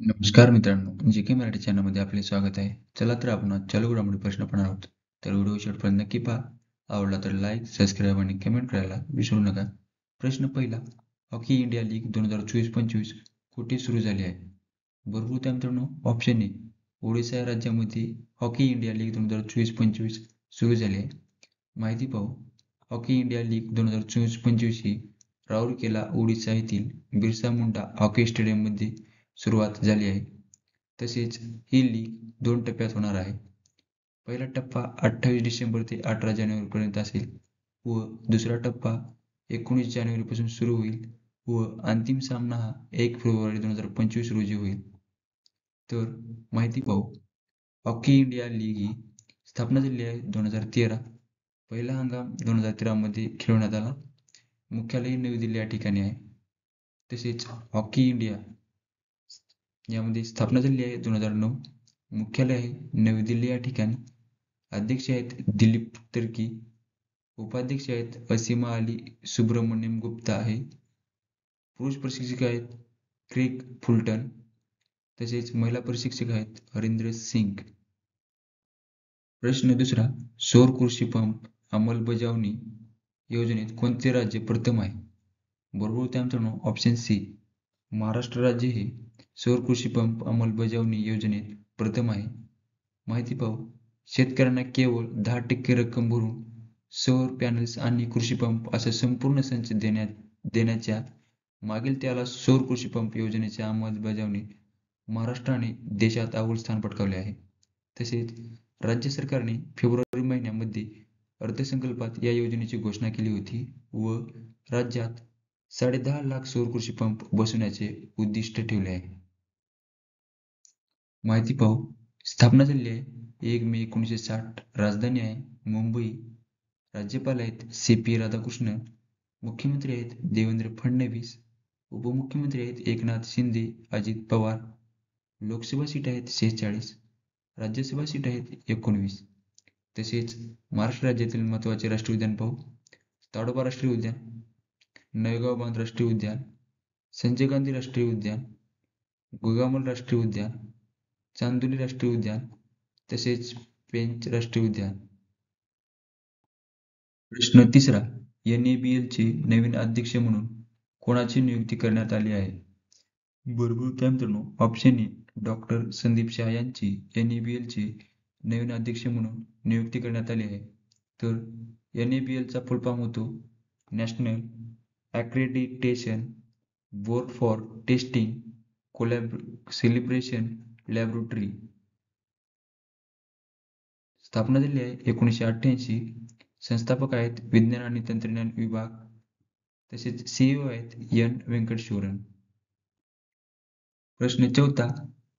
नमस्कार मित्रांनो, जी के मराठी चॅनलमध्ये आपले स्वागत आहे. चला तर आपण आज चालू घडामोडी प्रश्न पाहणार आहोत. तर व्हिडिओ शेवटपर्यंत नक्की पहा. आवडला तर लाईक, सबस्क्राईब आणि कमेंट करायला विसरू नका. प्रश्न पहिला, हॉकी इंडिया लीग 2024-25 कुठे सुरू झाली आहे? बरोबर उत्तर मित्रांनो, ऑप्शन ए. ओडिशा या राज्यामध्ये हॉकी इंडिया लीग 2024-25 सुरू झाली आहे. माहिती पाहू. हॉकी इंडिया लीग 2024-25 ही राऊरकेला, ओडिशा येथील बिरसा मुंडा हॉकी स्टेडियममध्ये सुरुवात झाली आहे. तसेच ही लीग 2 टप्प्यात होणार आहे. पहिला टप्पा 28 डिसेंबर ते 18 जानेवारीपर्यंत असेल व दुसरा टप्पा 19 जानेवारीपासून सुरू होईल व अंतिम सामना हा 1 फेब्रुवारी 2025 रोजी होईल. तर माहिती पाहू. हॉकी इंडिया लीग ही स्थापना झाली आहे 2013. पहिला हंगाम 2013 मध्ये खेळवण्यात आला. मुख्यालय नवी दिल्ली या ठिकाणी आहे. तसेच हॉकी इंडिया यामध्ये स्थापना झाली आहे 2009. मुख्यालय आहे नवी दिल्ली या ठिकाणी. अध्यक्ष आहेत दिलीप तिर्की. उपाध्यक्ष आहेत असीमा अली सुब्रमण्यम गुप्ता आहे. पुरुष प्रशिक्षक आहेत क्रेग फुलटन. तसेच महिला प्रशिक्षक आहेत हरिंद्र सिंग. प्रश्न दुसरा, सौर कृषी पंप अंमलबजावणी योजनेत कोणते राज्य प्रथम आहे? बरोबर उत्तर मित्रांनो, ऑप्शन सी. महाराष्ट्र राज्य हे सौर कृषी पंप अंमलबजावणी योजनेत प्रथम आहे. माहिती पाहू. शेतकऱ्यांना केवळ 10% रक्कम भरून सौर पॅनल्स आणि कृषी पंप असा संपूर्ण संच देण्याच्या मागील त्याला सौर कृषी पंप योजनेच्या अंमलबजावणीत महाराष्ट्राने देशात अव्वल स्थान पटकावले आहे. तसेच राज्य सरकारने फेब्रुवारी महिन्यामध्ये अर्थसंकल्पात या योजनेची घोषणा केली होती व राज्यात 10.5 लाख सौर कृषी पंप बसवण्याचे उद्दिष्ट ठेवले आहे. माहिती पाहू. स्थापना झाली आहे 1 मे 1960. राजधानी आहे मुंबई. राज्यपाल आहेत सी.पी. राधाकृष्णन. मुख्यमंत्री आहेत देवेंद्र फडणवीस. उपमुख्यमंत्री आहेत एकनाथ शिंदे, अजित पवार. लोकसभा सीट आहेत 46. राज्यसभा सीट आहेत 19. तसेच महाराष्ट्र राज्यातील महत्त्वाचे राष्ट्रीय उद्यान पाहू. ताडोबा राष्ट्रीय उद्यान, नवेगाव बांध राष्ट्रीय उद्यान, संजय गांधी राष्ट्रीय उद्यान, गोगामल राष्ट्रीय उद्यान, चांदोली राष्ट्रीय उद्यान, तसेच पेंच राष्ट्रीय उद्यान. प्रश्न तिसरा, NABL चे नवीन अध्यक्ष म्हणून कोणाची नियुक्ती करण्यात आली आहे? बरोबर उत्तर मित्रांनो, option A. Doctor Sandeep Shah यांची NABL चे नवीन अध्यक्ष म्हणून नियुक्ती करण्यात आली आहे. तर NABL चा फुल फॉर्म होतो national accreditation board for testing celebration laboratory. स्थापना झाली आहे 1988. संस्थापक आहेत विज्ञान आणि तंत्रज्ञान विभाग. तसेच CEO आहेत N. व्यंकटेश्वरन. प्रश्न चौथा,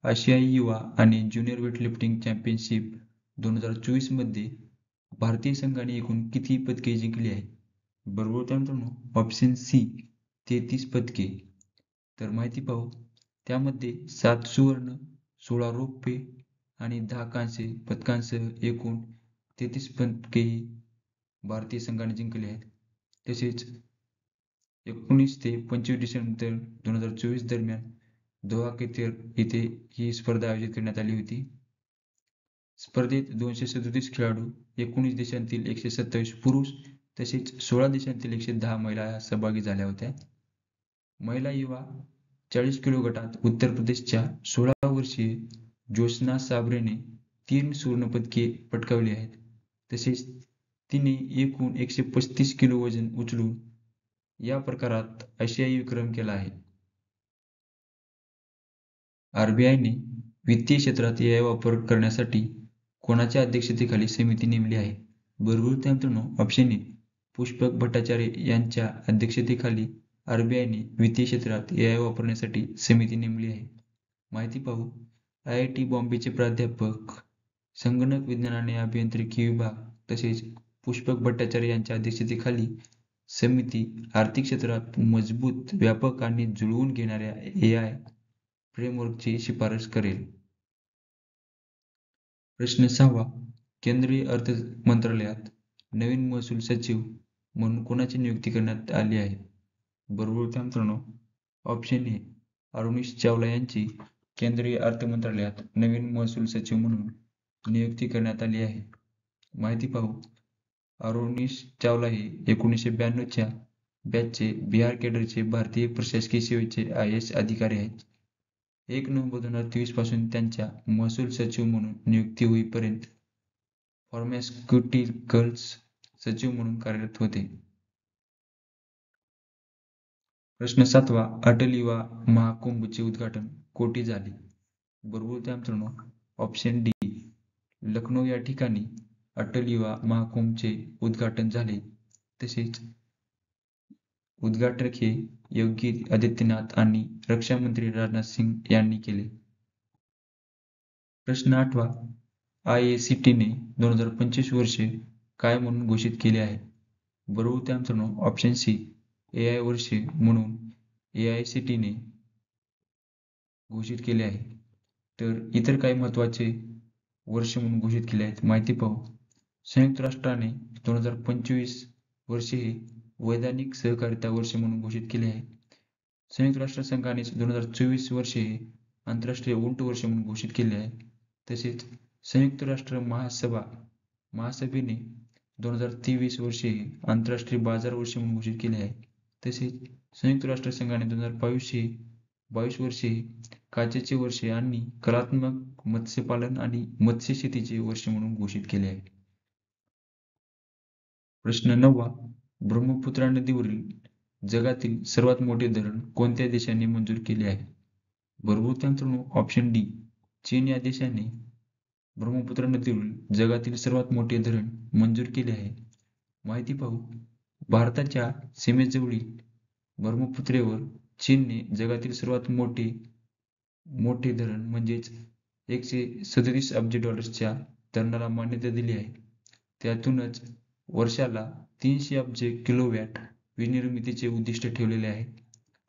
आशियाई युवा आणि ज्युनियर वेटलिफ्टिंग चॅम्पियनशिप 2024 मध्ये भारतीय संघाने एकूण किती पदके जिंकली आहेत? बरोबर उत्तर मित्रांनो, ऑप्शन सी. 33 पदके. तर माहिती पाहू. त्यामध्ये 7 सुवर्ण, 16 रौप्य आणि 10 कांस्य पदकांसह एकूण 33 पदकेही भारतीय संघाने जिंकली आहेत. तसेच 19 ते 25 डिसेंबर 2024 दरम्यान दोहा कतर येथे ही स्पर्धा आयोजित करण्यात आली होती. स्पर्धेत 237 खेळाडू, 19 देशांतील 127 पुरुष तसेच 16 देशांतील 110 महिला सहभागी झाल्या होत्या. महिला युवा 40 किलो गटात उत्तर प्रदेशच्या 16 वर्षीय ज्योत्स्ना साबरेने 3 सुवर्णपदके पटकावली आहेत. तसेच तिने एकूण 135 किलो वजन उचलून या प्रकारात आशियाई विक्रम केला आहे. RBIने वित्तीय क्षेत्रात AI वापर करण्यासाठी कोणाच्या अध्यक्षतेखाली समिती नेमली आहे? बरोबर उत्तर मित्रांनो, ऑप्शन ए. पुष्पक भट्टाचार्य यांच्या अध्यक्षतेखाली RBIने वित्तीय क्षेत्रात AI वापरण्यासाठी समिती नेमली आहे. माहिती पाहू. IIT बॉम्बेचे प्राध्यापक, संगणक विज्ञान आणि अभियांत्रिकी विभाग तसेच पुष्पक भट्टाचार्य यांच्या अध्यक्षतेखाली समिती आर्थिक क्षेत्रात मजबूत, व्यापक आणि जुळवून घेणाऱ्या AI फ्रेमवर्कची शिफारस करेल. प्रश्न 6वा, केंद्रीय अर्थ मंत्रालयात नवीन महसूल सचिव म्हणून कोणाची नियुक्ती करण्यात आली आहे? बरोबर उत्तर मित्रांनो, ऑप्शन ए. अरुणेश चावला यांची केंद्रीय अर्थ मंत्रालयात नवीन महसूल सचिव म्हणून नियुक्ती करण्यात आली आहे? माहिती पाहू. अरुणिश चावला हे 1992च्या बॅचचे बिहार कॅडरचे भारतीय प्रशासकीय सेवेचे IAS अधिकारी आहेत. 1 नोव्हेंबर 2023 पासून त्यांच्या महसूल सचिव म्हणून नियुक्ती होईपर्यंत फार्मास्युटिकल्स सचिव म्हणून कार्यरत होते. प्रश्न 7वा. अटल युवा महाकुंभचे उद्घाटन कोठे झाले? बरोबर त्या मित्रांनो ऑप्शन डी लखनौ या ठिकाणी अटल युवा महाकुंभचे उद्घाटन झाले. तसेच उद्घाटक हे योगी आदित्यनाथ आणि रक्षा मंत्री राजनाथ सिंग यांनी केले. प्रश्न 8वा. IACTने 2025 वर्षे काय म्हणून घोषित केले आहे? बरोबर त्या मित्रांनो ऑप्शन सी AI वर्षे म्हणून AICTने घोषित केले आहे. तर इतर काही महत्त्वाचे वर्ष म्हणून घोषित केले आहेत. माहिती पाहू. संयुक्त राष्ट्राने 2025 वर्षे हे वैधानिक सहकारिता वर्ष म्हणून घोषित केले आहे. संयुक्त राष्ट्र संघाने 2024 वर्षे हे आंतरराष्ट्रीय उंट वर्ष म्हणून घोषित केले आहे. तसेच संयुक्त राष्ट्र महासभेने 2023 वर्षे हे आंतरराष्ट्रीय बाजार वर्ष म्हणून घोषित केले आहे. तसेच संयुक्त राष्ट्र संघाने 2022 वर्षे हे काचेचे वर्ष आणि कलात्मक मत्स्यपालन आणि मत्स्यशेतीचे वर्ष म्हणून घोषित केले आहे. प्रश्न 9वा. ब्रह्मपुत्रा नदीवरील जगातील सर्वात मोठे धरण कोणत्या देशाने मंजूर केले आहे? बरोबर त्या मित्रांनो ऑप्शन डी चीन या देशाने ब्रह्मपुत्रा नदीवरील जगातील सर्वात मोठे धरण मंजूर केले आहे. माहिती पाहू. भारताच्या सीमेजवळील ब्रह्मपुत्रेवर चीनने जगातील सर्वात मोठे धरण म्हणजेच $137 अब्ज धरणाला मान्यता दिली आहे. त्यातूनच वर्षाला 300 अब्ज किलोवॅट वीजनिर्मितीचे उद्दिष्ट ठेवलेले आहे.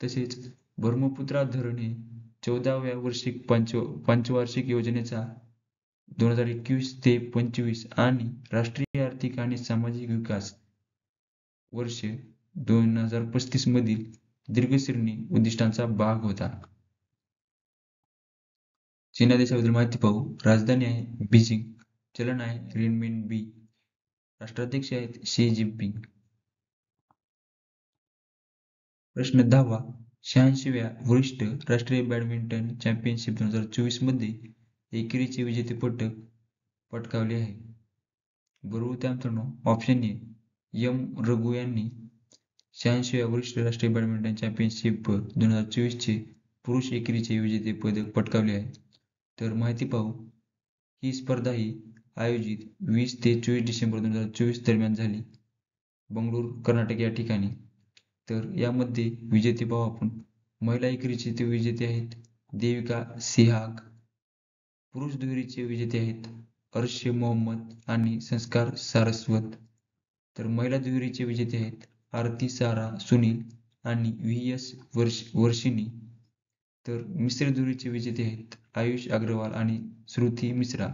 तसेच ब्रह्मपुत्रा धरण हे 14व्या पंचवार्षिक योजनेचा 2021 ते 25 आणि राष्ट्रीय आर्थिक आणि सामाजिक विकास वर्ष 2035 मधील दीर्घश्रेणी उद्दिष्टांचा भाग होता. चीन या देशाबद्दल माहिती पाहू. राजधानी आहे बीजिंग, चलन आहे रेनमिनबी, राष्ट्राध्यक्ष आहेत शी जिनपिंग. प्रश्न 10वा. 86व्या वरिष्ठ राष्ट्रीय बॅडमिंटन चॅम्पियनशिप 2024 मध्ये एकेरीचे विजेतेपद पटकावले आहे? बरोबर त्या मित्रांनो ऑप्शन ए एम रघु यांनी 86व्या वरिष्ठ राष्ट्रीय बॅडमिंटन चॅम्पियनशिप 2024 चे पुरुष एकेरीचे विजेतेपद पटकावले आहे. तर माहिती पाहू. ही स्पर्धा आयोजित 20 ते 24 डिसेंबर 2024 दरम्यान झाली बंगळुरू कर्नाटक या ठिकाणी. तर यामध्ये विजेते पाहू आपण. महिला एकेरीचे ते विजेते आहेत देविका सेहवाग. पुरुष दुहेरीचे विजेते आहेत अर्श मोहम्मद आणि संस्कार सारस्वत. तर महिला दुहेरीचे विजेते आहेत आरती सारा सुनील आणि VS वर्षिणी. तर मिश्र दुहेरीचे विजेते आहेत आयुष अग्रवाल आणि श्रुती मिश्रा.